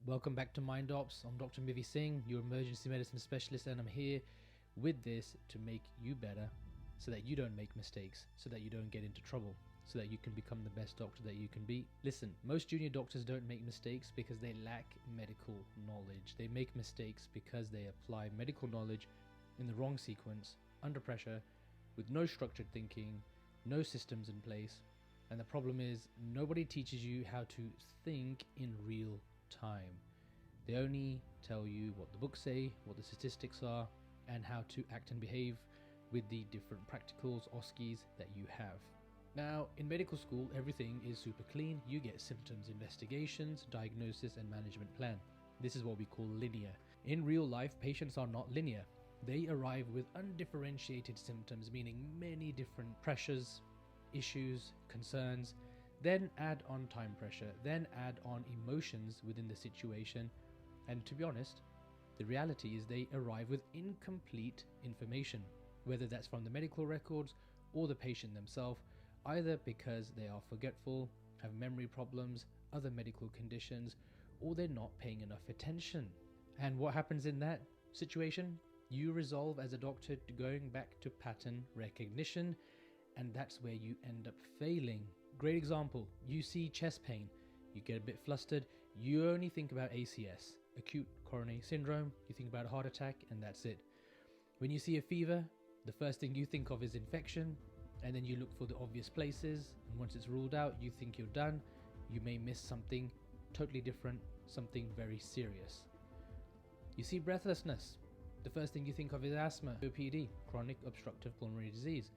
Welcome back to Mind Ops. I'm Dr. Mivi Singh, your emergency medicine specialist, and I'm here with this to make you better so that you don't make mistakes, so that you don't get into trouble, so that you can become the best doctor that you can be. Listen, most junior doctors don't make mistakes because they lack medical knowledge. They make mistakes because they apply medical knowledge in the wrong sequence, under pressure, with no structured thinking, no systems in place. And the problem is, nobody teaches you how to think in real time. They only tell you what the books say, what the statistics are, and how to act and behave with the different practicals, OSCEs that you have. Now, in medical school, everything is super clean. You get symptoms, investigations, diagnosis, and management plan. This is what we call linear. In real life, patients are not linear. They arrive with undifferentiated symptoms, meaning many different pressures, issues, concerns. Then add on time pressure, then add on emotions within the situation. And to be honest, the reality is they arrive with incomplete information, whether that's from the medical records or the patient themselves, either because they are forgetful, have memory problems, other medical conditions, or they're not paying enough attention. And what happens in that situation? You resolve as a doctor to going back to pattern recognition, and that's where you end up failing. Great example, you see chest pain, you get a bit flustered, you only think about ACS, acute coronary syndrome, you think about a heart attack, and that's it. When you see a fever, the first thing you think of is infection, and then you look for the obvious places, and once it's ruled out, you think you're done. You may miss something totally different, something very serious. You see breathlessness, the first thing you think of is asthma, COPD, chronic obstructive pulmonary disease.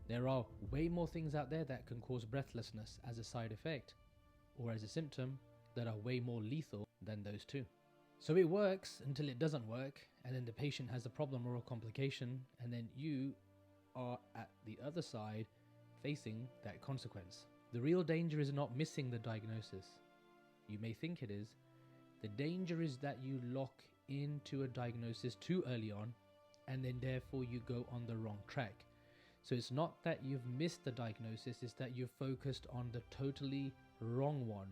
There are way more things out there that can cause breathlessness as a side effect or as a symptom that are way more lethal than those two. So it works until it doesn't work, and then the patient has a problem or a complication, and then you are at the other side facing that consequence. The real danger is not missing the diagnosis. You may think it is. The danger is that you lock into a diagnosis too early on, and then therefore you go on the wrong track. So it's not that you've missed the diagnosis, it's that you're focused on the totally wrong one.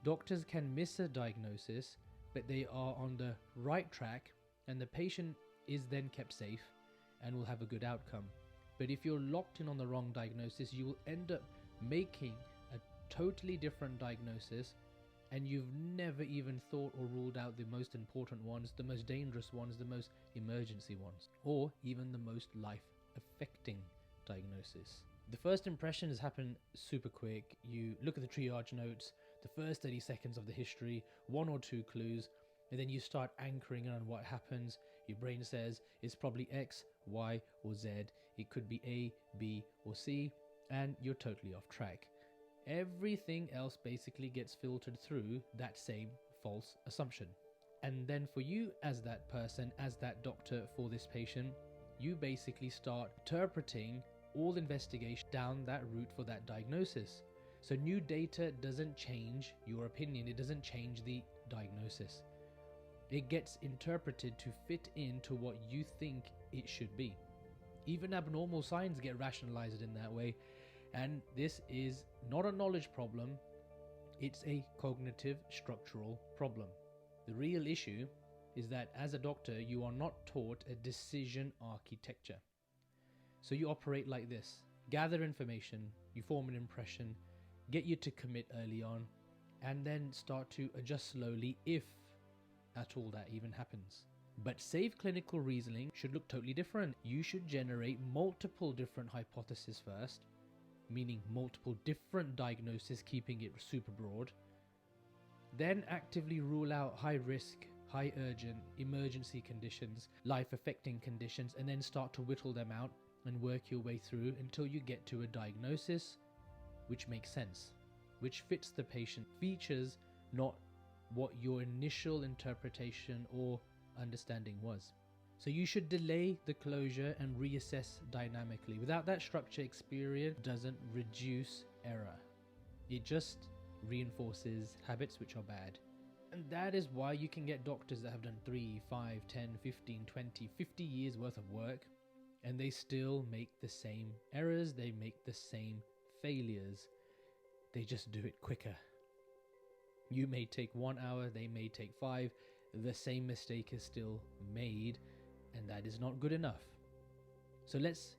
Doctors can miss a diagnosis, but they are on the right track, and the patient is then kept safe and will have a good outcome. But if you're locked in on the wrong diagnosis, you will end up making a totally different diagnosis, and you've never even thought or ruled out the most important ones, the most dangerous ones, the most emergency ones, or even the most life-affecting diagnosis. The first impressions happen super quick. You look at the triage notes, the first 30 seconds of the history, one or two clues, and then you start anchoring on what happens. Your brain says it's probably X, Y, or Z. It could be A, B, or C, and you're totally off track. Everything else basically gets filtered through that same false assumption. And then for you as that person, as that doctor for this patient, you basically start interpreting all investigation down that route for that diagnosis. So new data doesn't change your opinion, it doesn't change the diagnosis. It gets interpreted to fit into what you think it should be. Even abnormal signs get rationalized in that way. And this is not a knowledge problem, it's a cognitive structural problem. The real issue is that as a doctor, you are not taught a decision architecture. So you operate like this: gather information, you form an impression, get you to commit early on, and then start to adjust slowly if at all that even happens. But safe clinical reasoning should look totally different. You should generate multiple different hypotheses first, meaning multiple different diagnoses, keeping it super broad. Then actively rule out high risk, high urgent, emergency conditions, life-affecting conditions, and then start to whittle them out and work your way through until you get to a diagnosis which makes sense, which fits the patient features, not what your initial interpretation or understanding was. So you should delay the closure and reassess dynamically. Without that structure, experience doesn't reduce error. It just reinforces habits which are bad. And that is why you can get doctors that have done 3, 5, 10, 15, 20, 50 years worth of work, and they still make the same errors, they make the same failures. They just do it quicker. You may take 1 hour, they may take 5. The same mistake is still made, and that is not good enough. So let's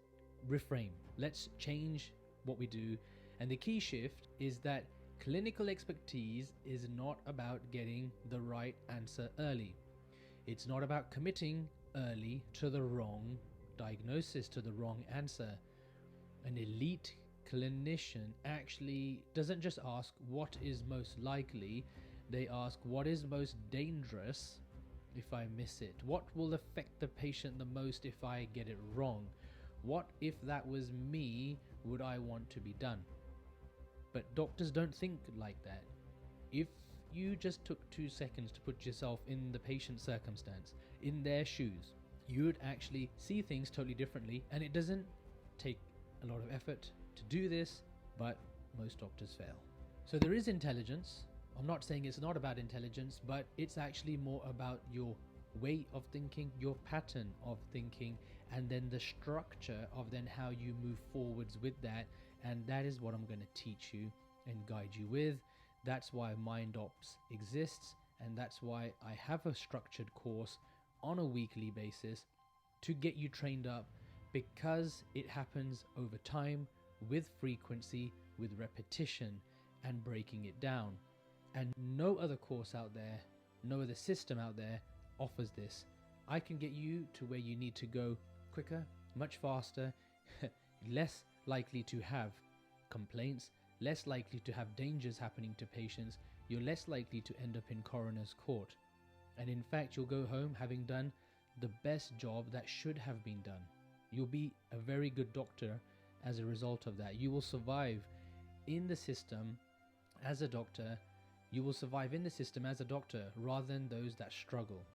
reframe. Let's change what we do. And the key shift is that clinical expertise is not about getting the right answer early. It's not about committing early to the wrong diagnosis, to the wrong answer. An elite clinician actually doesn't just ask what is most likely, they ask what is most dangerous if I miss it? What will affect the patient the most if I get it wrong? What if that was me, would I want to be done? But doctors don't think like that. If you just took 2 seconds to put yourself in the patient's circumstance, in their shoes, you would actually see things totally differently. And it doesn't take a lot of effort to do this, but most doctors fail. So there is intelligence. I'm not saying it's not about intelligence, but it's actually more about your way of thinking, your pattern of thinking, and then the structure of then how you move forwards with that. And that is what I'm going to teach you and guide you with. That's why Mind Ops exists, and that's why I have a structured course on a weekly basis to get you trained up, because it happens over time, with frequency, with repetition, and breaking it down. And no other course out there, no other system out there offers this. I can get you to where you need to go quicker, much faster, less likely to have complaints, less likely to have dangers happening to patients. You're less likely to end up in coroner's court. And in fact, you'll go home having done the best job that should have been done. You'll be a very good doctor as a result of that. You will survive in the system as a doctor. You will survive in the system as a doctor rather than those that struggle.